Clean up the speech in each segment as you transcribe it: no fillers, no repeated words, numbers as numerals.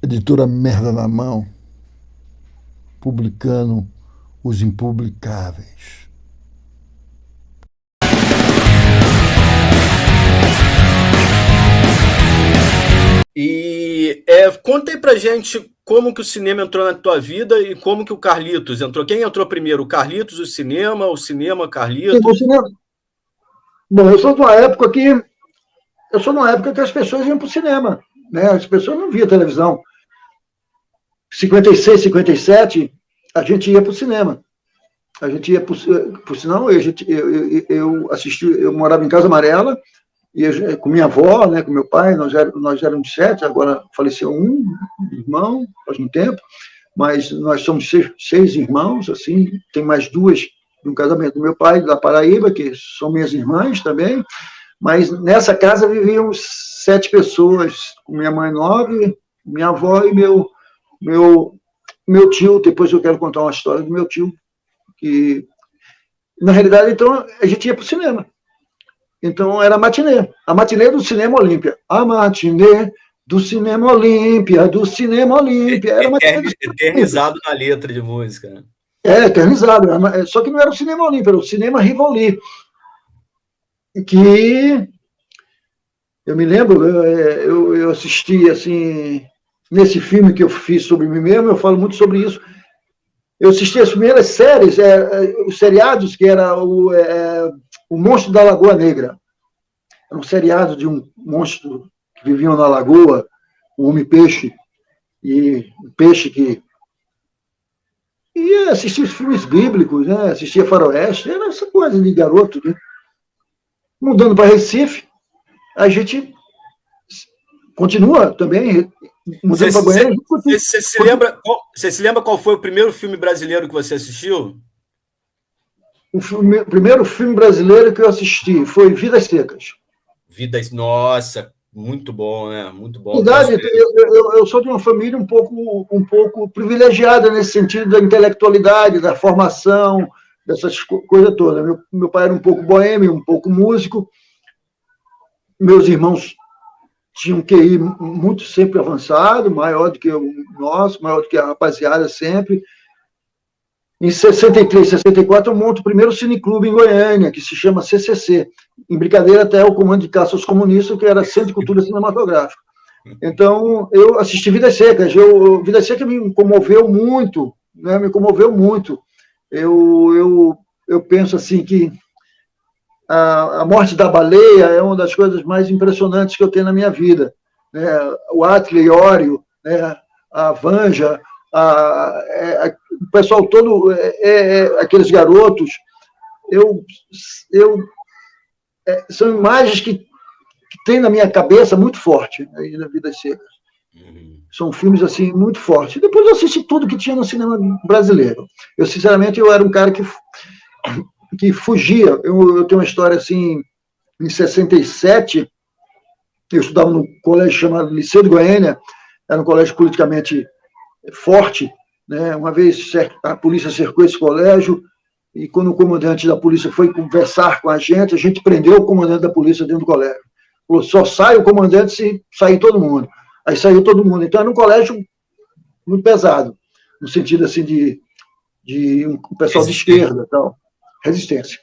Editora Merda na Mão, publicando Os Impublicáveis. E conta aí pra gente como que o cinema entrou na tua vida e como que o Carlitos entrou. Quem entrou primeiro, o Carlitos, o cinema, Sim, o Carlitos? cinema. Bom, eu sou de uma época que as pessoas iam para o cinema, né? As pessoas não viam televisão. 56, 57, a gente ia para o cinema. A gente ia por sinal, eu assisti, eu morava em Casa Amarela, e com minha avó, né, com meu pai, nós éramos 7, agora faleceu um irmão, faz um tempo, mas nós somos seis irmãos, assim, tem mais duas de um casamento do meu pai, da Paraíba, que são minhas irmãs também, mas nessa casa viviam 7 pessoas, com minha mãe 9, minha avó e meu, meu tio. Depois eu quero contar uma história do meu tio, que, na realidade, então, a gente ia para o cinema. Então, era a matinê do Cinema Olímpia. A matinê do Cinema Olímpia, do Cinema Olímpia. Era a matinê do Cinema Olímpia. Eternizado na letra de música, né? Eternizado. Só que não era o Cinema Olímpia, era o Cinema Rivoli. Que eu me lembro, eu assisti, assim, nesse filme que eu fiz sobre mim mesmo, eu falo muito sobre isso. Eu assisti as primeiras séries, os seriados, que era o Monstro da Lagoa Negra. Era um seriado de um monstro que vivia na lagoa, um homem-peixe, e um peixe que ia assistir os filmes bíblicos, né? Assistia Faroeste, era essa coisa de garoto, né? Mudando para Recife, a gente continua também, mudando para Goiânia. Você se lembra qual foi o primeiro filme brasileiro que você assistiu? O primeiro filme brasileiro que eu assisti foi Vidas Secas. Nossa, muito bom, né? Muito bom. Na verdade, eu sou de uma família um pouco privilegiada nesse sentido da intelectualidade, da formação, dessas coisas todas. Meu pai era um pouco boêmio, um pouco músico. Meus irmãos tinham um QI muito sempre avançado, maior do que o nosso, maior do que a rapaziada sempre. Em 63, 64, eu monto o primeiro cineclube em Goiânia, que se chama CCC, em brincadeira até o Comando de Caça aos Comunistas, que era Centro de Cultura Cinematográfica. Então, eu assisti Vidas Secas. Vidas Secas me comoveu muito, né? Me comoveu muito. Eu penso assim que a morte da baleia é uma das coisas mais impressionantes que eu tenho na minha vida. Né? O Atli Iorio, né? A Vanja, o pessoal todo, aqueles garotos, são imagens que tem na minha cabeça muito forte, aí na Vidas Secas. São filmes assim muito fortes. Depois eu assisti tudo que tinha no cinema brasileiro. Sinceramente, eu era um cara que fugia. Eu tenho uma história assim, em 67, eu estudava num colégio chamado Liceu de Goiânia, era um colégio politicamente forte, né? Uma vez a polícia cercou esse colégio, e quando o comandante da polícia foi conversar com a gente prendeu o comandante da polícia dentro do colégio. Falou, só sai o comandante se sair todo mundo. Aí saiu todo mundo. Então era um colégio muito pesado, no sentido assim de um pessoal de esquerda, tal, resistência.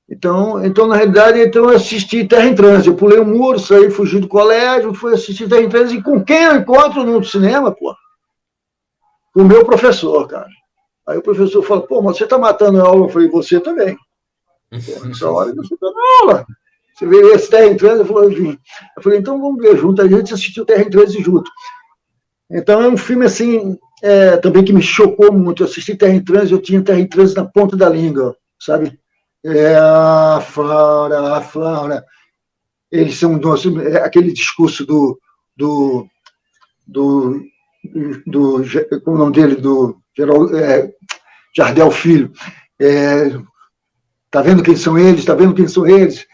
Então, na realidade, eu assisti Terra em Trânsito. Eu pulei um muro, saí, fugi do colégio, fui assistir Terra em Trânsito. E com quem eu encontro no cinema, pô? Com o meu professor, cara. Aí o professor fala, pô, mas você está matando a aula? Eu falei, você também. Nessa hora você está na aula. Você veio esse Terra em Trânsito? Eu falei, então vamos ver junto. A gente assistiu Terra em Trânsito junto. Então é um filme assim, também que me chocou muito. Eu assisti Terra em Trânsito, eu tinha Terra em Trânsito na ponta da língua, sabe? A Flora. Eles são aquele discurso do como é o nome dele, do Jardel Filho. Tá vendo quem são eles? Tá vendo quem são eles?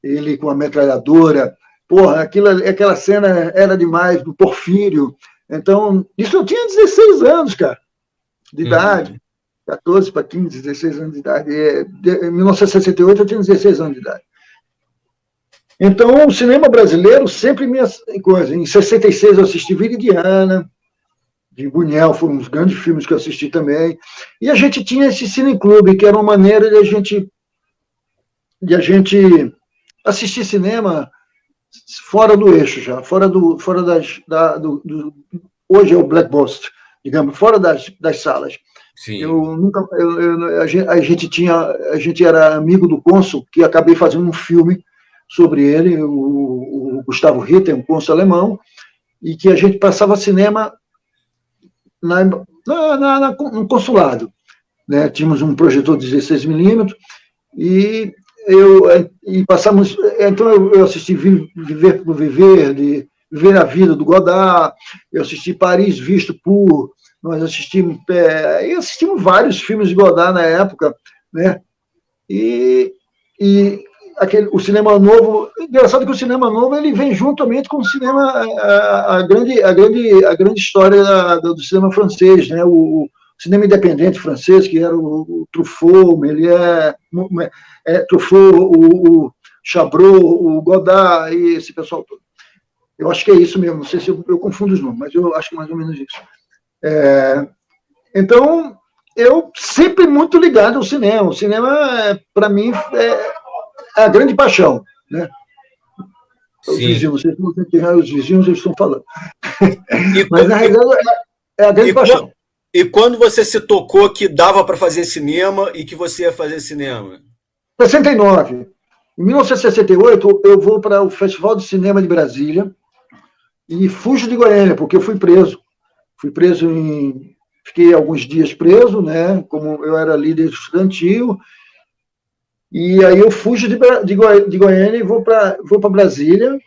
Ele com a metralhadora. Porra, aquela cena era demais, do Porfírio. Então, isso eu tinha 16 anos, cara, de idade. 14 para 15, 16 anos de idade. Em 1968 eu tinha 16 anos de idade. Então, o cinema brasileiro sempre me coisa. Em 66 eu assisti Viridiana, de Buñuel, foram uns grandes filmes que eu assisti também. E a gente tinha esse cineclube, que era uma maneira de a gente assistir cinema fora do eixo já, hoje é o Blockbuster, digamos, fora das salas. Sim. A gente era amigo do cônsul, que acabei fazendo um filme sobre ele, o Gustavo Ritter, um cônsul alemão, e que a gente passava cinema no consulado, né? Tínhamos um projetor de 16mm e passamos. Então eu assisti Viver por Viver, de Viver a Vida, do Godard, eu assisti Paris Visto por, nós assistimos vários filmes de Godard na época, né? E o cinema novo, engraçado que o cinema novo ele vem juntamente com o cinema, a grande história do cinema francês, né? O cinema independente francês, que era o Truffaut, Truffaut, o Chabrol, o Godard e esse pessoal todo. Eu acho que é isso mesmo, não sei se eu confundo os nomes, mas eu acho que é mais ou menos isso. Então, eu sempre muito ligado ao cinema. O cinema, para mim, é a grande paixão, né? Os vizinhos, vocês não entendem, os vizinhos eles estão falando. Mas, na realidade, é a grande paixão. E quando você se tocou que dava para fazer cinema e que você ia fazer cinema? 69. Em 1968, eu vou para o Festival de Cinema de Brasília e fujo de Goiânia, porque eu fui preso. Fiquei alguns dias preso, né? Como eu era líder estudantil. E aí eu fujo de Goiânia e vou para Brasília,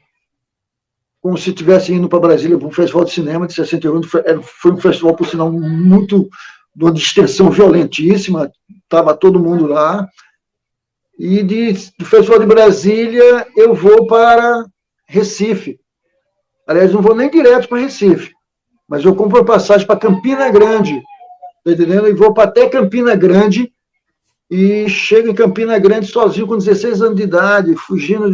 como se estivesse indo para Brasília para um festival de cinema de 68. Foi um festival, por sinal, de uma extensão violentíssima, estava todo mundo lá. E do festival de Brasília eu vou para Recife. Aliás, não vou nem direto para Recife, mas eu compro a passagem para Campina Grande, tá entendendo? E vou para até Campina Grande, e chego em Campina Grande sozinho, com 16 anos de idade, fugindo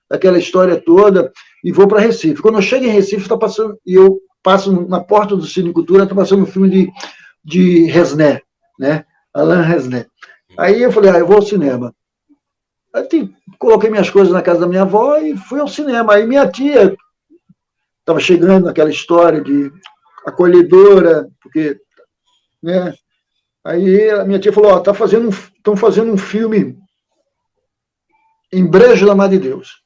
daquela história toda, e vou para Recife. Quando eu chego em Recife, eu passo na porta do Cine Cultura, está passando um filme de Resnais, né? Alain Resnais. Aí eu falei, eu vou ao cinema. Aí coloquei minhas coisas na casa da minha avó e fui ao cinema. Aí minha tia estava chegando naquela história de acolhedora, porque, né? Aí a minha tia falou, estão fazendo um filme em Brejo da Madre de Deus.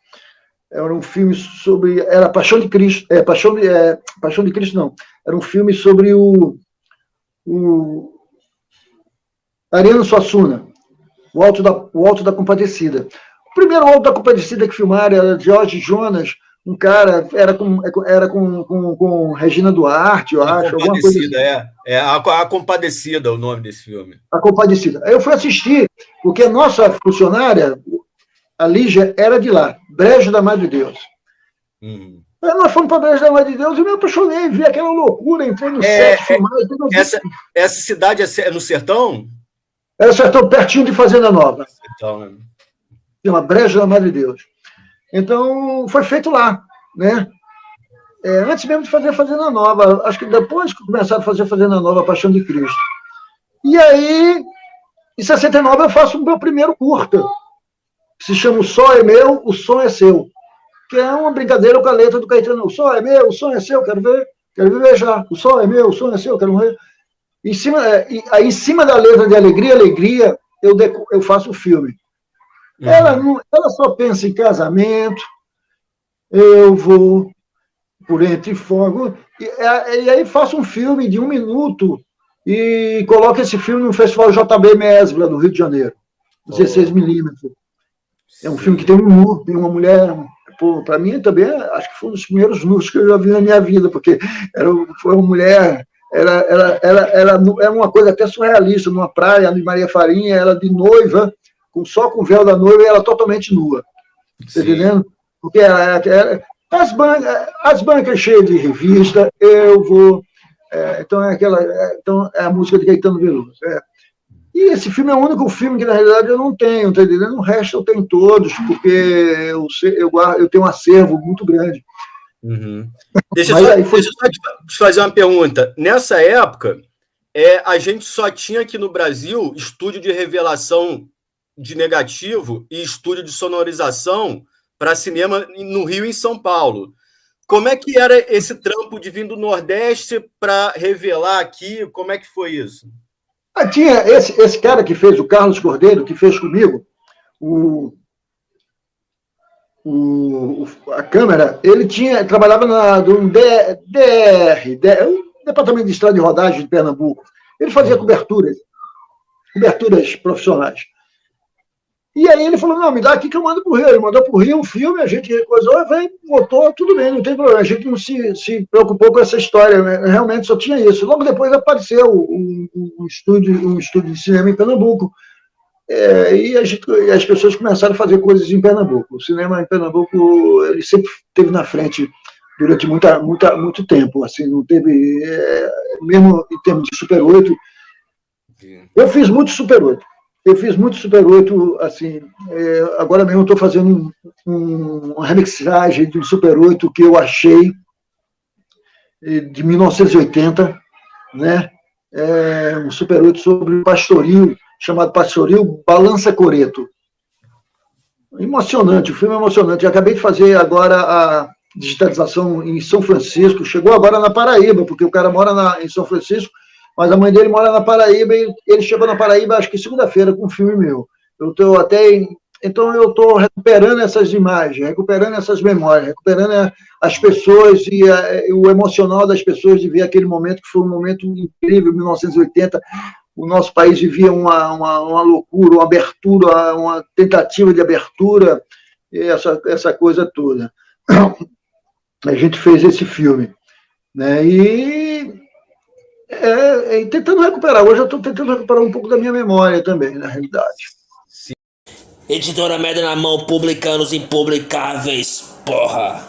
Era um filme sobre... Era Paixão de Cristo. Paixão de Cristo, não. Era um filme sobre o Ariano Suassuna, o Alto da Compadecida. O primeiro Alto da Compadecida que filmaram era Jorge Jonas, um cara, era com Regina Duarte, eu acho. Alguma coisa assim. A Compadecida, o nome desse filme. A Compadecida. Aí eu fui assistir, porque a nossa funcionária, a Lígia, era de lá, Brejo da Madre de Deus. Aí nós fomos para Brejo da Madre de Deus e me apaixonei, vi aquela loucura, entrei no set, filmagem. Essa cidade é no sertão? É no sertão, pertinho de Fazenda Nova. Sertão, né? Chama Brejo da Madre de Deus. Então, foi feito lá, né? Antes mesmo de fazer Fazenda Nova, acho que depois que começaram a fazer Fazenda Nova, Paixão de Cristo. E aí, em 69, eu faço o meu primeiro curta, que se chama O Sol é Meu, O Som é Seu, que é uma brincadeira com a letra do Caetano. O sol é meu, o som é seu, quero ver já. O sol é meu, o som é seu, quero ver. Aí, em cima da letra de Alegria, eu faço o filme. Ela só pensa em casamento, eu vou por entre fogo, e aí faço um filme de 1 minuto e coloco esse filme no Festival JB Mesbla, do Rio de Janeiro, 16mm. É um filme que tem um nu, tem uma mulher, para mim também, acho que foi um dos primeiros nus que eu já vi na minha vida, porque foi uma mulher, era uma coisa até surrealista, numa praia de Maria Farinha, ela de noiva, só com o véu da noiva, e ela totalmente nua. Tá entendendo? Porque as bancas cheias de revista, eu vou... então é a música de Caetano Veloso. E esse filme é o único filme que, na realidade, eu não tenho, tá entendendo? O resto eu tenho todos, porque eu tenho um acervo muito grande. Uhum. Deixa eu só te fazer uma pergunta. Nessa época, a gente só tinha aqui no Brasil estúdio de revelação de negativo e estúdio de sonorização para cinema no Rio e em São Paulo. Como é que era esse trampo de vir do Nordeste para revelar aqui? Como é que foi isso? Tinha esse cara que fez, o Carlos Cordeiro, que fez comigo, a câmera, ele trabalhava no DR, o Departamento de Estrada de Rodagem de Pernambuco. Ele fazia coberturas profissionais. E aí ele falou, não, me dá aqui que eu mando para o Rio. Ele mandou para o Rio um filme, a gente recusou, botou, tudo bem, não tem problema. A gente não se preocupou com essa história, né? Realmente só tinha isso. Logo depois apareceu um estúdio de cinema em Pernambuco, e as pessoas começaram a fazer coisas em Pernambuco. O cinema em Pernambuco, ele sempre esteve na frente durante muito tempo. Assim, não teve, mesmo em termos de Super 8, eu fiz muito Super 8. Assim, agora mesmo eu estou fazendo uma remixagem de um Super 8 que eu achei de 1980, né? Um Super 8 sobre pastoril, chamado Pastoril Balança Coreto. Emocionante, o filme é emocionante. Eu acabei de fazer agora a digitalização em São Francisco, chegou agora na Paraíba, porque o cara mora em São Francisco, mas a mãe dele mora na Paraíba, e ele chegou na Paraíba, acho que segunda-feira, com um filme meu. Então eu estou recuperando essas imagens, recuperando essas memórias, recuperando as pessoas e o emocional das pessoas de ver aquele momento, que foi um momento incrível, 1980. O nosso país vivia uma loucura, uma abertura, uma tentativa de abertura, essa coisa toda. A gente fez esse filme, né? E tentando recuperar. Hoje eu estou tentando recuperar um pouco da minha memória também, na realidade. Editora Merda na Mão, publicando os impublicáveis, porra!